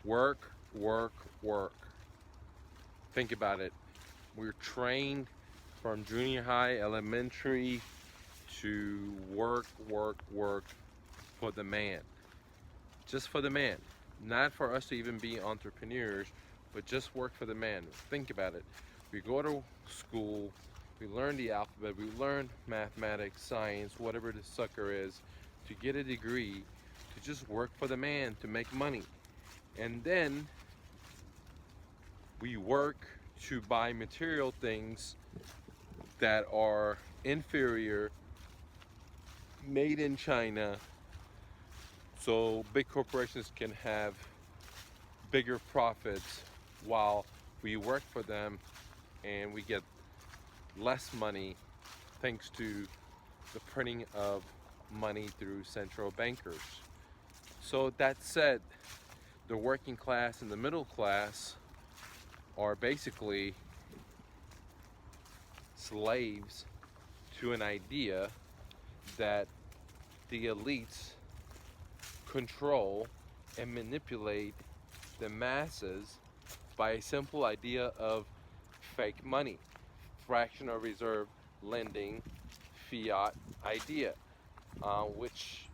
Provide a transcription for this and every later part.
Work, work, work. Think about it. We're trained from junior high, elementary to work, work, work for the man. Just for the man. Not for us to even be entrepreneurs, but just work for the man. Think about it. We go to school, we learn the alphabet, we learn mathematics, science, whatever the sucker is, to get a degree, to just work for the man, to make money. And then we work to buy material things that are inferior, made in China, so big corporations can have bigger profits while we work for them and we get less money thanks to the printing of money through central bankers. So that said, the working class and the middle class are basically slaves to an idea that the elites control and manipulate the masses by a simple idea of fake money, fractional reserve lending, fiat idea, which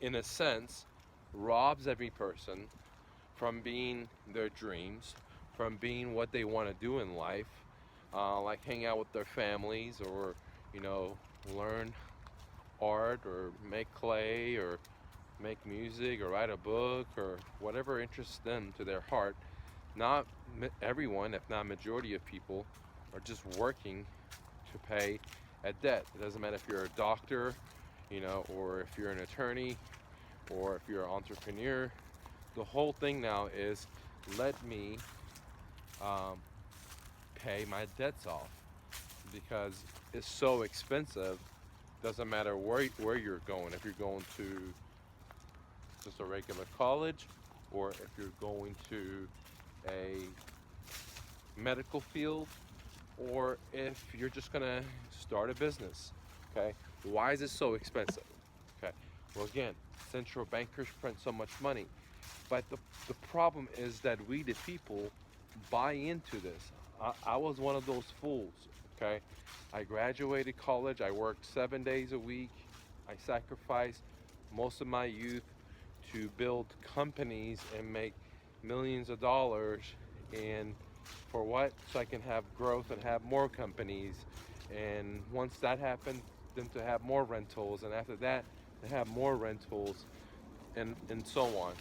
in a sense robs every person from being their dreams, from being what they want to do in life, like hang out with their families or, learn art or make clay or make music or write a book or whatever interests them to their heart. Not everyone, if not majority of people, are just working to pay a debt. It doesn't matter if you're a doctor, or if you're an attorney, or if you're an entrepreneur. The whole thing now is let me pay my debts off because it's so expensive. Doesn't matter where you're going. If you're going to just a regular college, or if you're going to a medical field, or if you're just gonna start a business. Okay, why is it so expensive? Okay, well, again, central bankers print so much money, but the problem is that we the people buy into this. I was one of those fools. Okay, I graduated college, I worked 7 days a week, I sacrificed most of my youth to build companies and make millions of dollars. And for what? So I can have growth and have more companies. And once that happened, then to have more rentals. And after that, to have more rentals, and so on.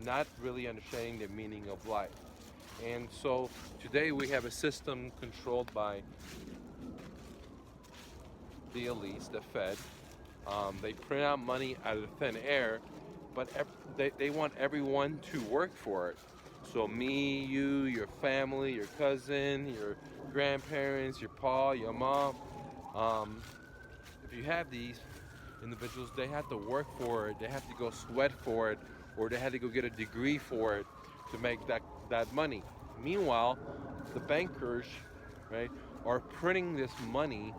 Not really understanding the meaning of life. And so today we have a system controlled by the elites, the Fed. They print out money out of thin air, but they want everyone to work for it. So me, you, your family, your cousin, your grandparents, your pa, your mom. Um, if you have these individuals, they have to work for it. They have to go sweat for it, or they had to go get a degree for it to make that money. Meanwhile, the bankers, right, are printing this money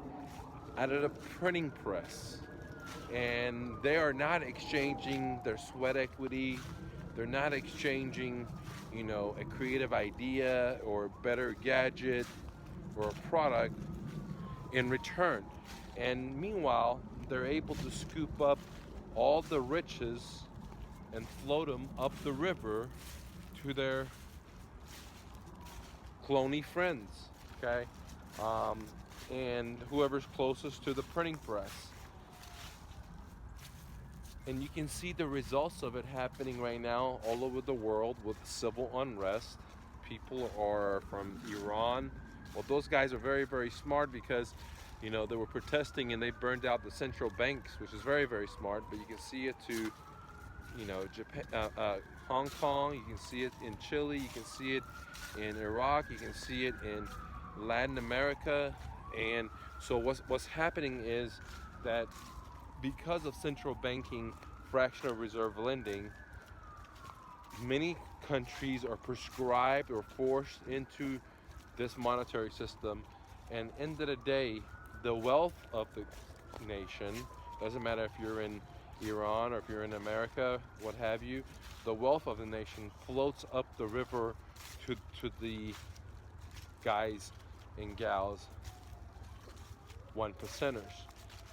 out of the printing press, and they are not exchanging their sweat equity. They're not exchanging, a creative idea or a better gadget or a product in return. And meanwhile, they're able to scoop up all the riches and float them up the river to their clony friends, okay? And whoever's closest to the printing press. And you can see the results of it happening right now all over the world with civil unrest. People are from Iran. Well, those guys are very, very smart because, they were protesting and they burned out the central banks, which is very, very smart. But you can see it to, Japan, Hong Kong. You can see it in Chile. You can see it in Iraq. You can see it in Latin America. And so what's happening is that because of central banking, fractional reserve lending, many countries are prescribed or forced into this monetary system. And end of the day, the wealth of the nation, doesn't matter if you're in Iran, or if you're in America, what have you, the wealth of the nation floats up the river to the guys and gals, one percenters.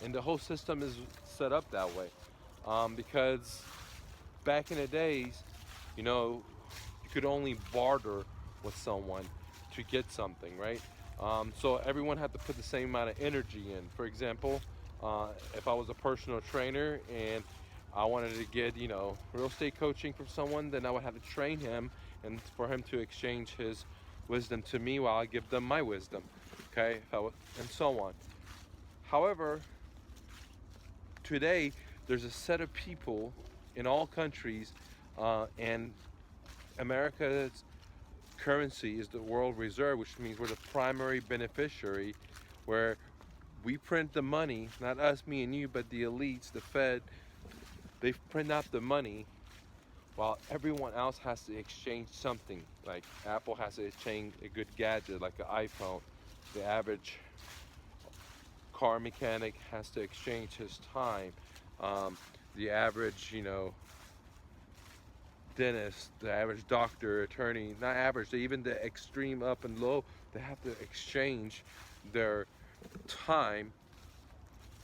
And the whole system is set up that way. Because back in the days, you know, you could only barter with someone to get something, right? So everyone had to put the same amount of energy in. For example, if I was a personal trainer and I wanted to get, you know, real estate coaching from someone, then I would have to train him and for him to exchange his wisdom to me while I give them my wisdom, okay? And so on. However, today there's a set of people in all countries, and America's currency is the world reserve, which means we're the primary beneficiary, where we print the money, not us, me and you, but the elites, the Fed. They print out the money while everyone else has to exchange something. Like Apple has to exchange a good gadget like an iPhone. The average car mechanic has to exchange his time. The average, you know, dentist, the average doctor, attorney, not average, even the extreme up and low, they have to exchange their time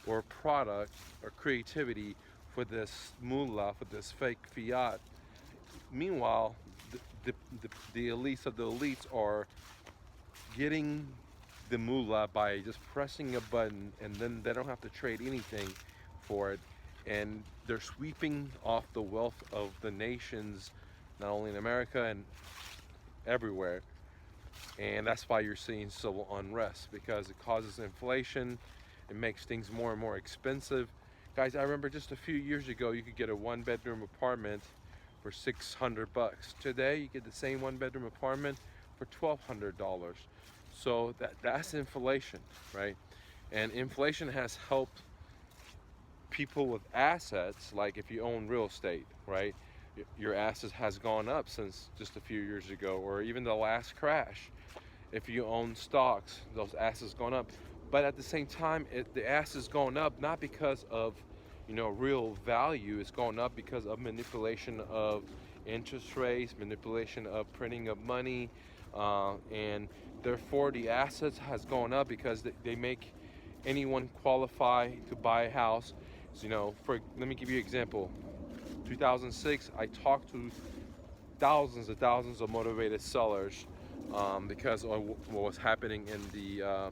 or product or creativity for this moolah, for this fake fiat. Meanwhile, the elites of the elites are getting the moolah by just pressing a button, and then they don't have to trade anything for it. And they're sweeping off the wealth of the nations, not only in America and everywhere. And that's why you're seeing civil unrest, because it causes inflation, it makes things more and more expensive. Guys, I remember just a few years ago, you could get a one-bedroom apartment for $600. Today, you get the same one-bedroom apartment for $1,200. So that's inflation, right? And inflation has helped people with assets, like if you own real estate, right? Your assets has gone up since just a few years ago, or even the last crash. If you own stocks, those assets gone up. But at the same time, the assets going up not because of, you know, real value. It's going up because of manipulation of interest rates, manipulation of printing of money, and therefore the assets has gone up because they make anyone qualify to buy a house. So, you know, let me give you an example. 2006, I talked to thousands and thousands of motivated sellers because of what was happening in the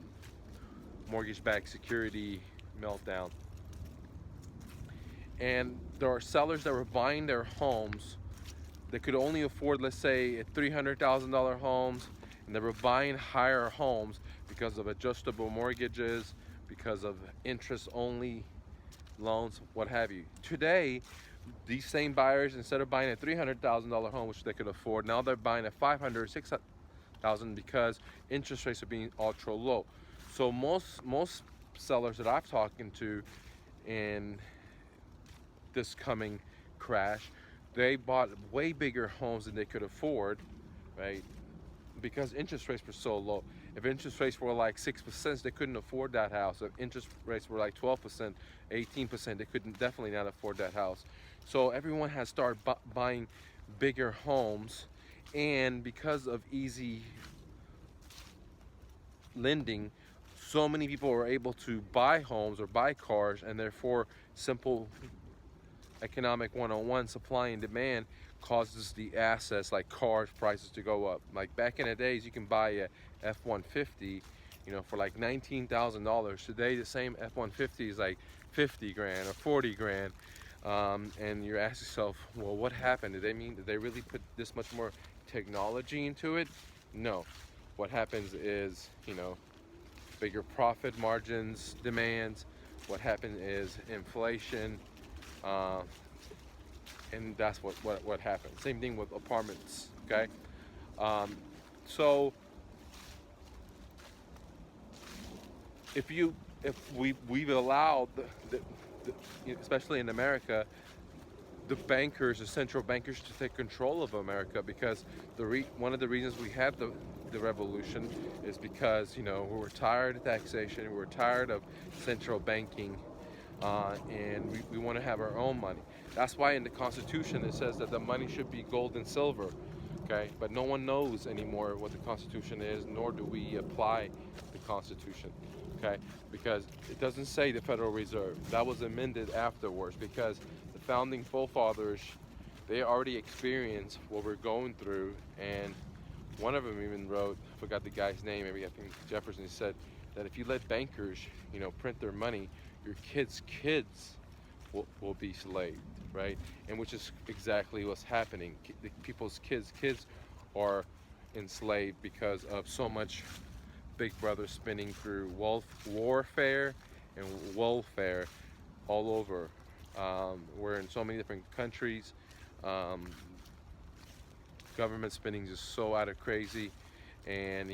mortgage-backed security meltdown. And there are sellers that were buying their homes that could only afford, let's say, $300,000 homes, and they were buying higher homes because of adjustable mortgages, because of interest-only loans, what have you. Today, these same buyers, instead of buying a $300,000 home, which they could afford, now they're buying a $500,000 or $600,000 because interest rates are being ultra low. So most sellers that I've talking to in this coming crash, they bought way bigger homes than they could afford, right? Because interest rates were so low. If interest rates were like 6%, they couldn't afford that house. If interest rates were like 12%, 18%, they couldn't definitely not afford that house. So everyone has started buying bigger homes, and because of easy lending, so many people are able to buy homes or buy cars, and therefore simple economic 101, supply and demand, causes the assets like cars prices to go up. Like back in the days, you can buy a F-150, you know, for like $19,000. Today, the same F-150 is like 50 grand or 40 grand. And you're asking yourself, well, what happened? Did they really put this much more technology into it? No. What happens is, you know, bigger profit margins, demands. What happened is inflation, and that's what happened. Same thing with apartments, okay? So if we've allowed especially in America, the bankers, the central bankers, to take control of America, because one of the reasons we had the revolution is because, you know, we were tired of taxation, we were tired of central banking, and we want to have our own money. That's why in the Constitution it says that the money should be gold and silver. Okay, but no one knows anymore what the Constitution is, nor do we apply the Constitution. Okay, because it doesn't say the Federal Reserve. That was amended afterwards because the founding forefathers, they already experienced what we're going through, and one of them even wrote, I forgot the guy's name, maybe I think Jefferson, said that if you let bankers, print their money, your kids will be slaved, right? And which is exactly what's happening. The people's kids are enslaved because of so much Big Brother spinning through warfare and welfare all over. We're in so many different countries. Um, Government spending is so out of crazy, and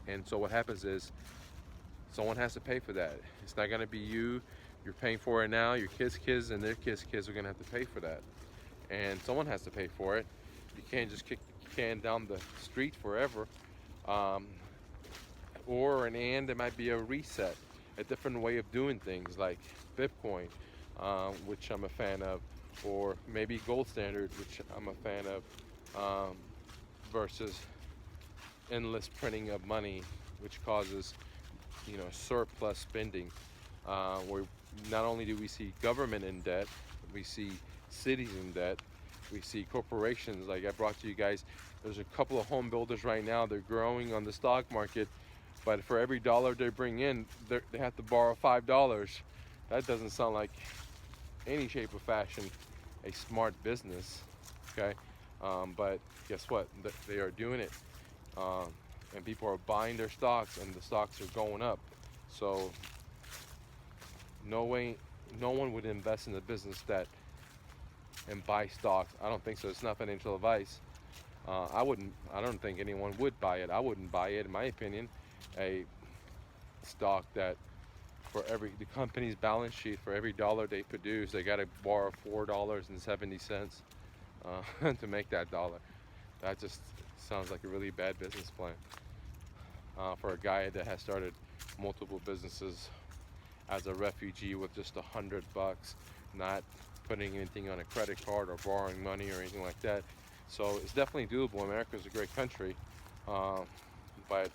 and so what happens is someone has to pay for that. It's not going to be you. You're paying for it now. Your kids and their kids are going to have to pay for that, and someone has to pay for it. You can't just kick the can down the street forever. Um, and there might be a reset, a different way of doing things like Bitcoin, which I'm a fan of, or maybe gold standard, which I'm a fan of, versus endless printing of money, which causes surplus spending, where not only do we see government in debt, we see cities in debt, we see corporations. Like I brought to you guys, there's a couple of home builders right now, they're growing on the stock market, but for every dollar they bring in, they have to borrow $5. That doesn't sound like any shape or fashion a smart business. Okay, but guess what, they are doing it, and people are buying their stocks, and the stocks are going up. So no one would invest in a business that and buy stocks. I don't think so. It's not financial advice. I don't think anyone would buy it. I wouldn't buy it, in my opinion. A stock that the company's balance sheet, for every dollar they produce, they got to borrow $4.70 to make that dollar. That just sounds like a really bad business plan for a guy that has started multiple businesses as a refugee with just $100, not putting anything on a credit card or borrowing money or anything like that. So it's definitely doable. America is a great country, but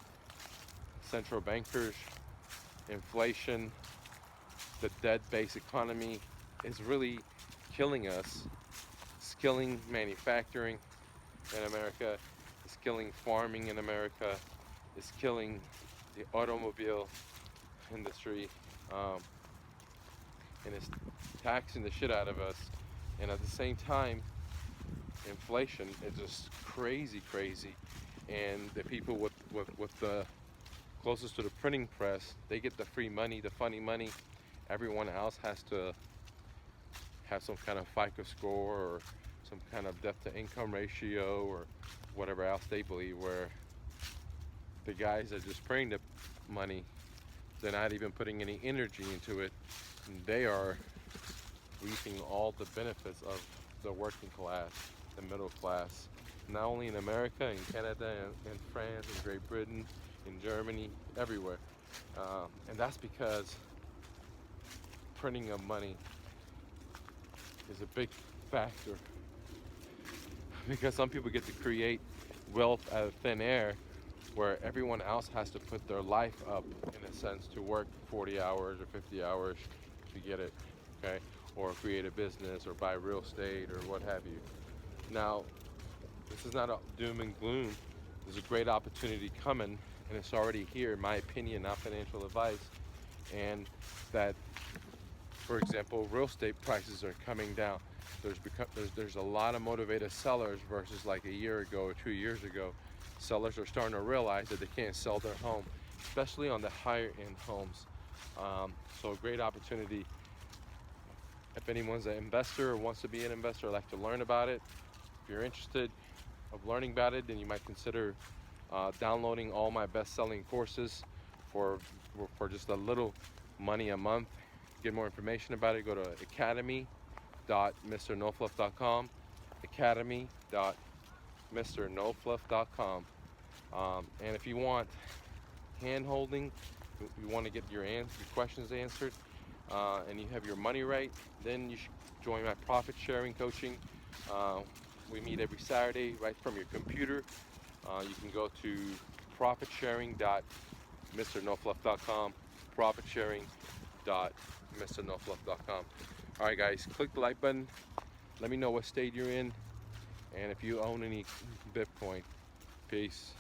central bankers, inflation, the debt-based economy is really killing us. It's killing manufacturing in America. It's killing farming in America. It's killing the automobile industry, and it's taxing the shit out of us. And at the same time, inflation is just crazy, and the people with the closest to the printing press, they get the free money, the funny money. Everyone else has to have some kind of FICO score or some kind of debt to income ratio or whatever else they believe, where the guys are just printing the money, they're not even putting any energy into it, and they are reaping all the benefits of the working class, the middle class, not only in America, in Canada, in France, in Great Britain, in Germany, everywhere. And that's because printing of money is a big factor, because some people get to create wealth out of thin air, where everyone else has to put their life up, in a sense, to work 40 hours or 50 hours to get it, okay? Or create a business or buy real estate or what have you. Now, this is not a doom and gloom. There's a great opportunity coming, and it's already here, in my opinion, not financial advice. And that, for example, real estate prices are coming down. There's a lot of motivated sellers versus like a year ago or 2 years ago. Sellers are starting to realize that they can't sell their home, especially on the higher end homes. So a great opportunity. If anyone's an investor or wants to be an investor, I'd like to learn about it. If you're interested of learning about it, then you might consider downloading all my best-selling courses for just a little money a month. Get more information about it, go to academy.mrnofluff.com, academy.mrnofluff.com. And if you want hand-holding, you want to get your questions answered, and you have your money right, then you should join my profit sharing coaching. Uh, we meet every Saturday right from your computer. You can go to profitsharing.mrnofluff.com, profitsharing.mrnofluff.com. All right, guys, click the like button. Let me know what state you're in, and if you own any Bitcoin. Peace.